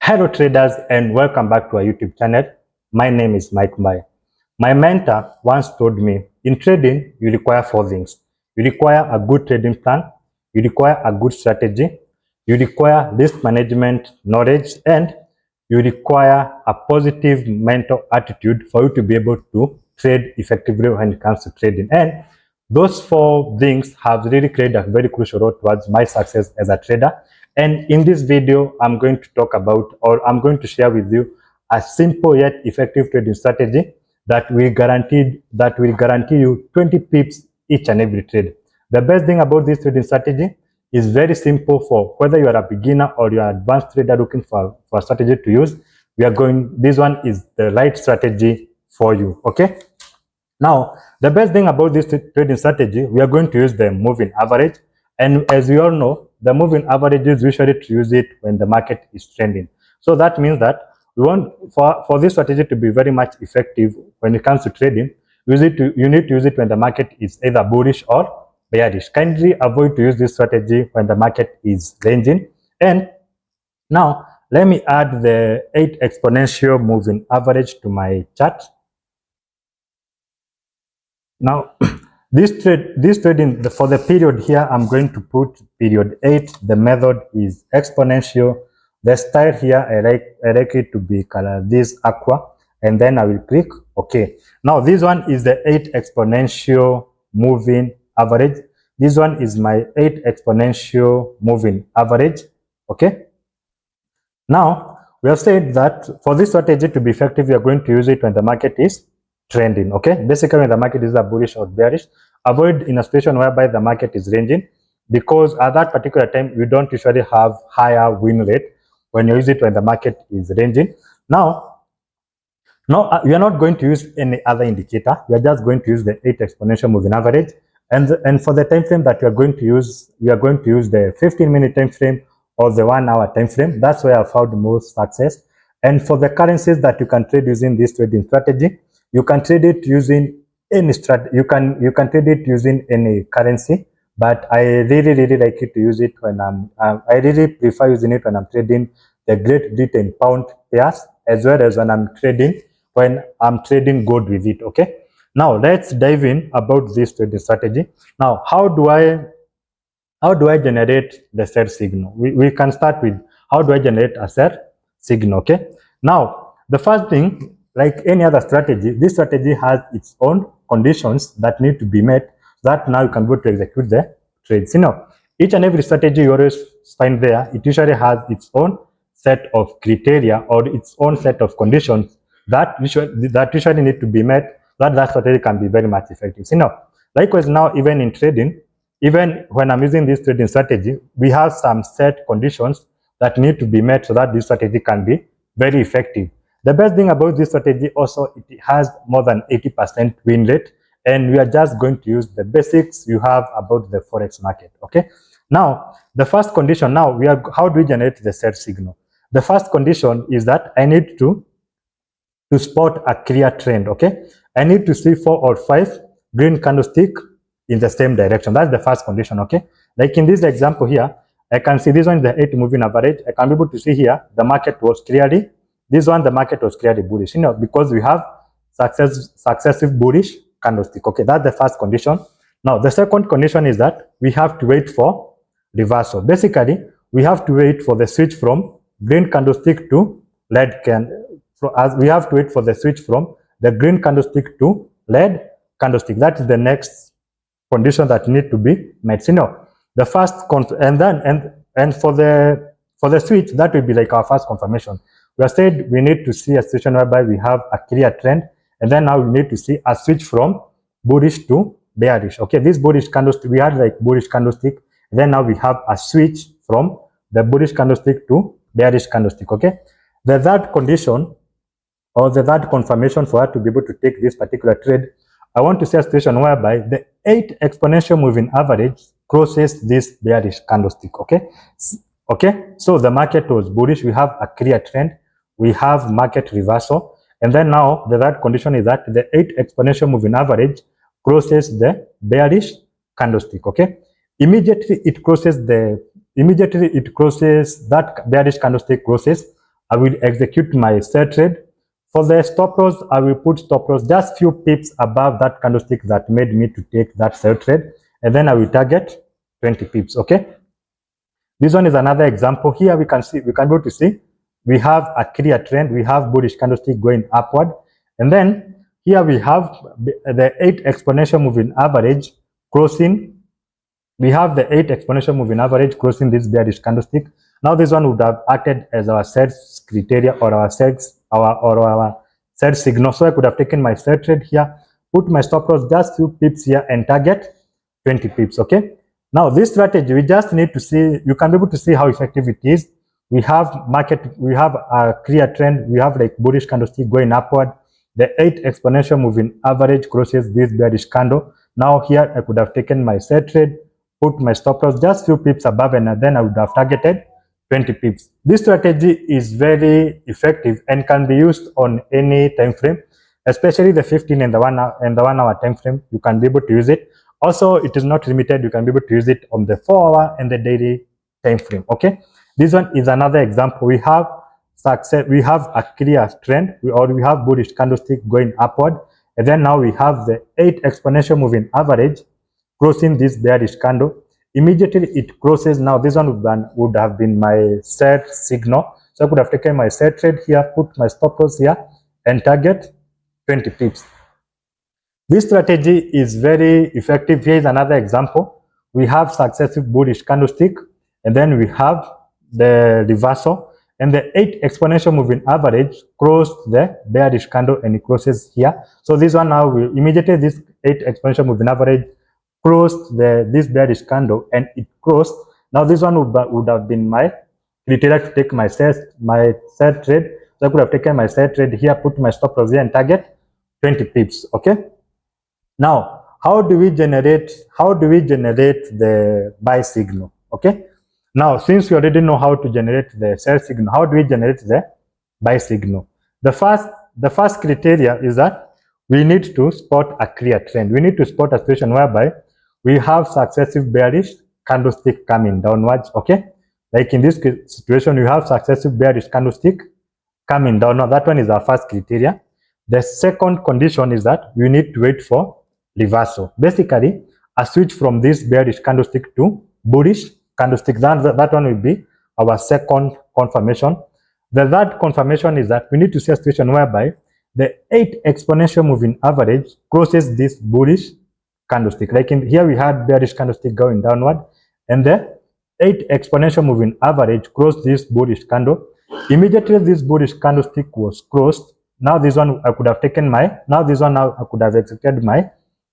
Hello traders and welcome back to our YouTube channel. My name is Mike Mbai. My mentor once told me, in trading, you require four things. You require a good trading plan, you require a good strategy, you require risk management knowledge, and you require a positive mental attitude for you to be able to trade effectively when it comes to trading. And those four things have really played a very crucial role towards my success as a trader. And in this video, I'm going to talk about, or I'm going to share with you, a simple yet effective trading strategy that will guarantee you 20 pips each and every trade. The best thing about this trading strategy is very simple for whether you are a beginner or you are an advanced trader looking for a strategy to use. This one is the right strategy for you. Okay. Now, the best thing about this trading strategy, we are going to use the moving average. And as we all know, the moving average is usually to use it when the market is trending. So that means that we want for this strategy to be very much effective when it comes to trading, you need to use it when the market is either bullish or bearish. Kindly avoid to use this strategy when the market is ranging. And now, let me add the 8 exponential moving average to my chart. Now, this trading for the period here, I'm going to put period 8. The method is exponential. The style here, I like it to be color this aqua, and then I will click OK. Now, this one is the 8 exponential moving average. This one is my 8 exponential moving average. Okay. Now, we have said that for this strategy to be effective, we are going to use it when the market is trending. Okay, basically when the market is bullish or bearish. Avoid in a situation whereby the market is ranging, because at that particular time you don't usually have higher win rate when you use it when the market is ranging. Now we are not going to use any other indicator. We are just going to use the 8 exponential moving average, and for the time frame that we are going to use, we are going to use the 15-minute time frame or the 1-hour time frame. That's where I found most success. And for the currencies that you can trade using this trading strategy, you can trade it using any you can trade it using any currency, but I really like it to use it when I really prefer using it when I'm trading the Great Britain pound pairs, as well as when I'm trading gold with it. Okay, now let's dive in about this trading strategy. Now, how do I generate the sell signal? We can start with how do I generate a sell signal. Okay, now the first thing, like any other strategy, this strategy has its own conditions that need to be met, that now you can go to execute the trades. Each and every strategy you always find there, it usually has its own set of criteria or its own set of conditions that usually need to be met, that strategy can be very much effective. Likewise, now even in trading, even when I'm using this trading strategy, we have some set conditions that need to be met so that this strategy can be very effective. The best thing about this strategy also, it has more than 80% win rate, and we are just going to use the basics you have about the forex market. Okay. Now, the first condition, how do we generate the sell signal? The first condition is that I need to spot a clear trend. Okay, I need to see 4 or 5 green candlestick in the same direction. That's the first condition. Okay, like in this example here, I can see this one is the 8 moving average. I can be able to see here the market was clearly, this one the market was clearly bullish, because we have successive bullish candlestick. Okay, that's the first condition. Now the second condition is that we have to wait for reversal. Basically, we have to wait for the switch from green candlestick to red candle. As we have to wait for the switch from the green candlestick to red candlestick. That is the next condition that need to be met. The first and for the switch, that will be like our first confirmation. We have said we need to see a situation whereby we have a clear trend, and then now we need to see a switch from bullish to bearish. Okay, this bullish candlestick, we had like bullish candlestick, and then now we have a switch from the bullish candlestick to bearish candlestick. Okay, the third condition or the third confirmation for us to be able to take this particular trade, I want to see a situation whereby the 8 exponential moving average crosses this bearish candlestick. Okay, so the market was bullish, we have a clear trend, we have market reversal, and then now the third condition is that the 8 exponential moving average crosses the bearish candlestick. Okay, immediately it crosses that bearish candlestick crosses I will execute my sell trade. For the stop loss, I will put stop loss just few pips above that candlestick that made me to take that sell trade, and then I will target 20 pips. Okay. This one is another example. Here we can be able to see we have a clear trend. We have bullish candlestick going upward, and then here we have the 8 exponential moving average crossing. We have the 8 exponential moving average crossing this bearish candlestick. Now this one would have acted as our sales criteria or our sales sales signal. So I could have taken my sell trade here, put my stop loss just few pips here and target 20 pips. Okay. Now this strategy, we just need to see, you can be able to see how effective it is. We have we have a clear trend. We have like bullish candlestick going upward. The 8 exponential moving average crosses this bearish candle. Now here I could have taken my sell trade, put my stop loss just few pips above, and then I would have targeted 20 pips. This strategy is very effective and can be used on any time frame, especially the 15 and the 1 hour and the 1 hour time frame. You can be able to use it. Also, it is not limited. You can be able to use it on the 4-hour and the daily time frame. Okay, this one is another example. We have success. We have a clear trend, or we have bullish candlestick going upward, and then now we have the 8 exponential moving average crossing this bearish candle. Immediately it crosses. Now this one would have been my sell signal. So I could have taken my sell trade here, put my stop loss here, and target 20 pips. This strategy is very effective. Here is another example. We have successive bullish candlestick, and then we have the reversal, and the 8 exponential moving average crossed the bearish candle and it crosses here. So this one now will immediately, this 8 exponential moving average crossed this bearish candle and it crossed. Now this one would have been my criteria to take my sell trade. So I could have taken my sell trade here, put my stop loss here and target 20 pips. Okay. Now, how do we generate the buy signal? Okay. Now, since we already know how to generate the sell signal, how do we generate the buy signal? The first criteria is that we need to spot a clear trend. We need to spot a situation whereby we have successive bearish candlestick coming downwards. Okay. Like in this situation, we have successive bearish candlestick coming down. Now, that one is our first criteria. The second condition is that we need to wait for reversal. Basically, a switch from this bearish candlestick to bullish candlestick. That one will be our second confirmation. The third confirmation is that we need to see a situation whereby the 8 exponential moving average crosses this bullish candlestick. Like in here, we had bearish candlestick going downward, and the 8 exponential moving average crossed this bullish candle. Immediately, this bullish candlestick was crossed. Now this one I could have taken my, now this one now I could have executed my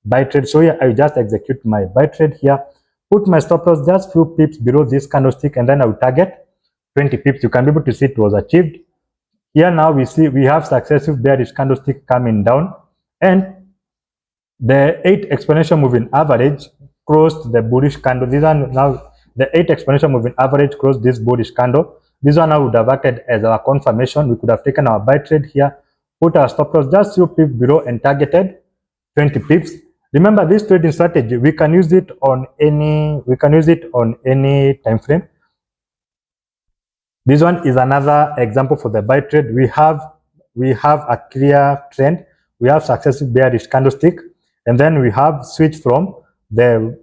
buy trade. So here I just execute my buy trade here, put my stop loss just few pips below this candlestick, and then I will target 20 pips. You can be able to see it was achieved. Here now we see we have successive bearish candlestick coming down, and the 8 exponential moving average crossed the bullish candle. This one now, the 8 exponential moving average crossed this bullish candle. This one now would have acted as our confirmation. We could have taken our buy trade here, put our stop loss just few pips below and targeted 20 pips. Remember, this trading strategy, we can use it on any time frame. This one is another example for the buy trade. We have a clear trend. We have successive bearish candlestick, and then we have switch from the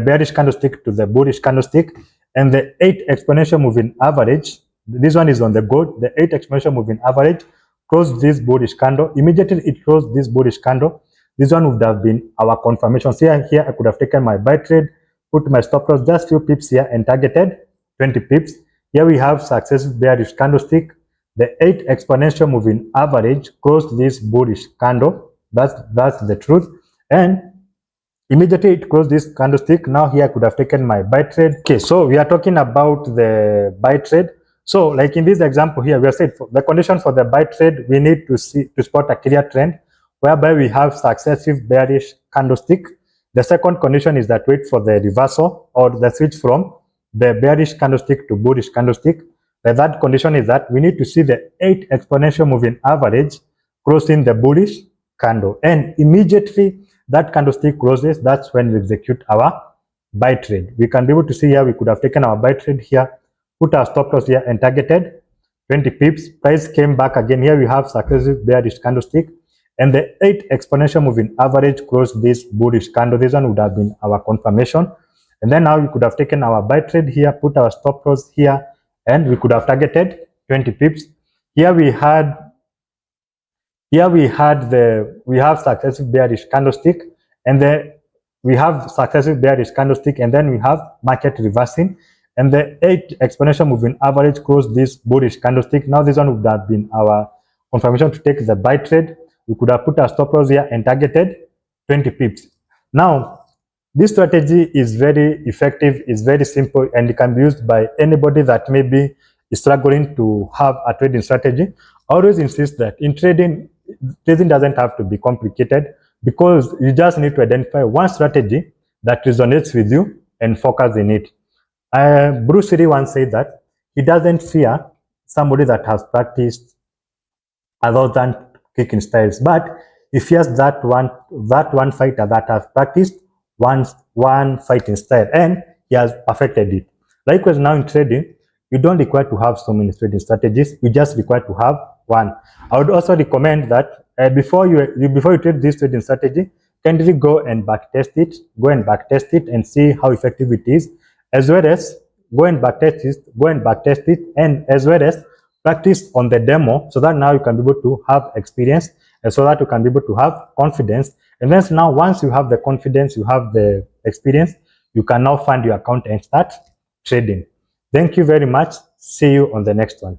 bearish candlestick to the bullish candlestick, and the 8 exponential moving average. This one is on the gold. The 8 exponential moving average closed this bullish candle. Immediately it closed this bullish candle. This one would have been our confirmation. So here I could have taken my buy trade, put my stop loss just few pips here and targeted 20 pips. Here we have successive bearish candlestick. The 8 exponential moving average closed this bullish candle. That's the truth. And immediately it closed this candlestick. Now here I could have taken my buy trade. Okay, so we are talking about the buy trade. So like in this example here, we are saying the condition for the buy trade, we need to spot a clear trend whereby we have successive bearish candlestick. The second condition is that wait for the reversal or the switch from the bearish candlestick to bullish candlestick. The third condition is that we need to see the 8 exponential moving average crossing the bullish candle, and immediately that candlestick closes, that's when we execute our buy trade. We can be able to see here we could have taken our buy trade here, put our stop loss here and targeted 20 pips. Price came back again. Here we have successive bearish candlestick, and the 8 exponential moving average closed this bullish candle. This one would have been our confirmation. And then now we could have taken our buy trade here, put our stop loss here, and we could have targeted 20 pips. Here we have successive bearish candlestick, and then we have successive bearish candlestick, and then we have market reversing, and the 8 exponential moving average closed this bullish candlestick. Now this one would have been our confirmation to take the buy trade. We could have put our stop loss here and targeted 20 pips. Now this strategy is very effective, is very simple, and it can be used by anybody that maybe is struggling to have a trading strategy. I always insist that in trading doesn't have to be complicated, because you just need to identify one strategy that resonates with you and focus in it. Bruce Lee once said that he doesn't fear somebody that has practiced 1,000 kicking styles, but he fears that one fighter that has practiced one fighting style and he has perfected it. Likewise, now in trading, you don't require to have so many trading strategies. You just require to have one. I would also recommend that before you trade this trading strategy, kindly go and backtest it and see how effective it is, as well as go and backtest it, and as well as practice on the demo, so that now you can be able to have experience, and so that you can be able to have confidence. And then now once you have the confidence, you have the experience, you can now fund your account and start trading. Thank you very much. See you on the next one.